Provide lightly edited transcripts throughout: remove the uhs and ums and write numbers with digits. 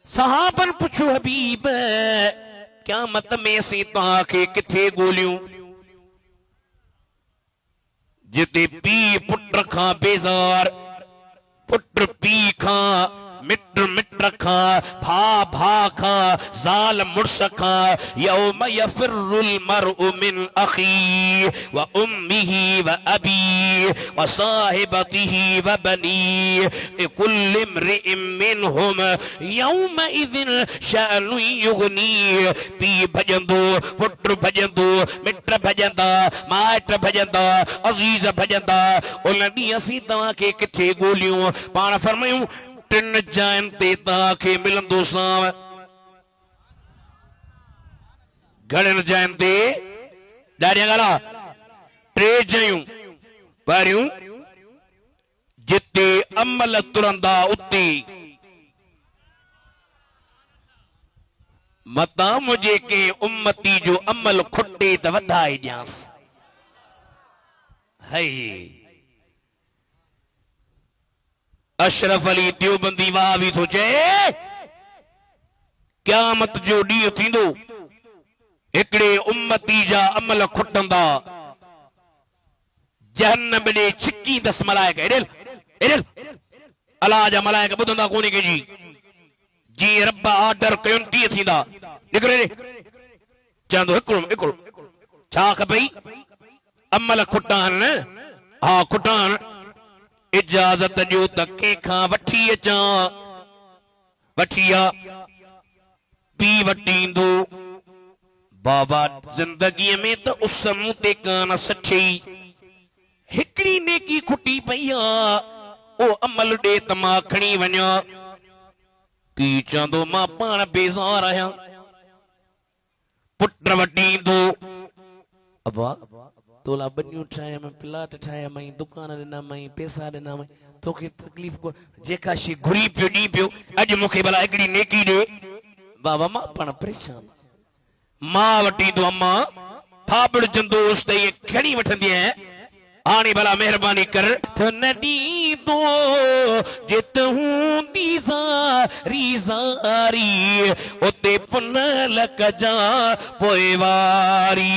सहाबन पुछो हबीब क़यामत में असीं तव्हांखे किथे ॻोल्हियूं जिते पीउ पुट खां बेज़ार, पुट पीउ खां, मिट मिट खां, भा खां, ज़ाल मुड़स खां। यौम यफिरुल मरउ मिन अखी व उम्मिही व अबी व साहिबतिही व बनी कुल्लि इम्रिइन मिनहुम यौमइज़िन शअनुन युग़नी। पीउ भॼंदो, पुट भॼंदो, मिट भॼंदा, माइट भॼंदा, अज़ीज़ भॼंदा। उन ॾींहुं असीं तव्हांखे किथे ॻोल्हियूं? पाण फरमायूं टिन जायुनि ते तव्हांखे मिलंदो साव। घणनि जायुनि ते? ॾाढियां ॻाल्हि। टे जयूं। पहिरियूं जिते अमल तुरंदा उते मतां मुंहिंजे के उम्मती जो अमल खुटे त वधाए ॾियांसि। अशरफ अली देवबंदी वहाबी थो चए क़यामत जो ॾींहुं थींदो हिकिड़े उम्मती जा अमल खुटंदा। जहन्नम ॾे छिकींदसि मलाइका। एॾे एॾे अलाह जा मलाइका ॿुधंदा कोन्हे कंहिंजी। जीअं रब ऑर्डर कयुनि तीअं थींदा। निकिरे चवंदो हिकिड़ो हिकिड़ो छा खपई? अमल खुटान। हा खुटान। इजाज़त ॾियो त कंहिंखां वठी अचां। वठी आ पी वठी ईंदो। बाबा ज़िंदगीअ में त उस मूं ते कान सठी। हिकिड़ी नेकी खुटी पई आ ओ अमल ॾे त मां खणी वञा। पी चवंदो मां पाण बेज़ार आहियां। पुट वठी ईंदो। अबा तोला बनियूं ठाहिया मैं, प्लाट ठाहिया मई, दुकान ॾिना मई, पैसा ॾिना मई, तोखे तकलीफ़ को जेका शइ घुरी पियो ॾी पियो। अॼु मूंखे भला हिकिड़ी नेकी ॾे। बाबा मां पाण परेशान। मां वठी ईंदो अम्मा थाबड़जंदोसि त इहे खणी वठंदी आहियां। हाणे भला महिरबानी कर त न ॾींदो जित हूंदी ज़ारी ज़ारी उते पुन लकजा पोइ वारी।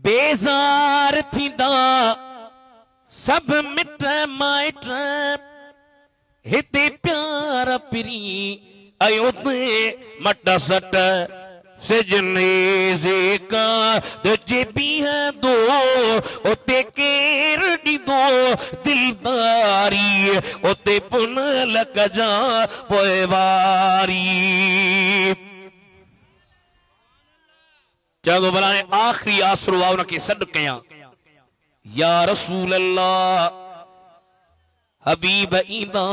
बेज़ार थींदा सब मिट माइट हिते प्यार पिरी अयोते मट सट सजने से का जे बीहंदो उते केर ॾींदो दिलदारी उते पुन लकजा पोइ वारी। चवंदो भला आख़िरी आसरो आहे उनखे सॾु कयां। या रसूल अल्लाह हबीब ईंदा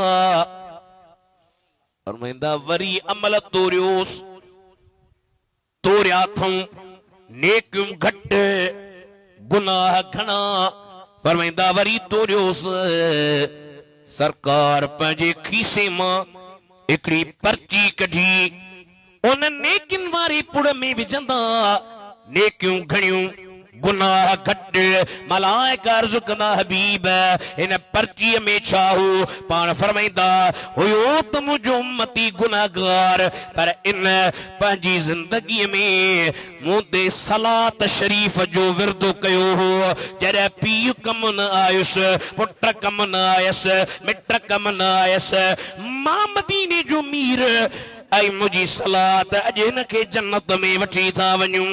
फरमाईंदा वरी अमल तोरियोसि। तोरिया अथऊं नेकियूं घटि गुनाह घणा। फरमाईंदा वरी तोरियोसि। सरकार पंहिंजे खीसे मां हिकिड़ी पर्ची कढी उन नेकियुनि वारी पुड़ में विझंदा। नेकियूं घणियूं गुनाह घटि। मलाइका अर्ज़ कंदा हबीब हिन पर्चीअ में छा हो? पाण फरमाईंदा हुयो त मुंहिंजो उम्मती गुनाहगार पर इन पंहिंजी ज़िंदगीअ में मूं ते सलात शरीफ़ जो विर्दु कयो हो। जॾहिं पीउ कमु न आयुसि, पुट कमु न आयसि, मिट कमु न आयसि, मां मदीने जो मीर ऐं मुंहिंजी सलात अॼु हिनखे जन्नत में वठी था वञूं।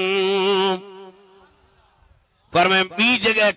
पर मैं ॿी जगह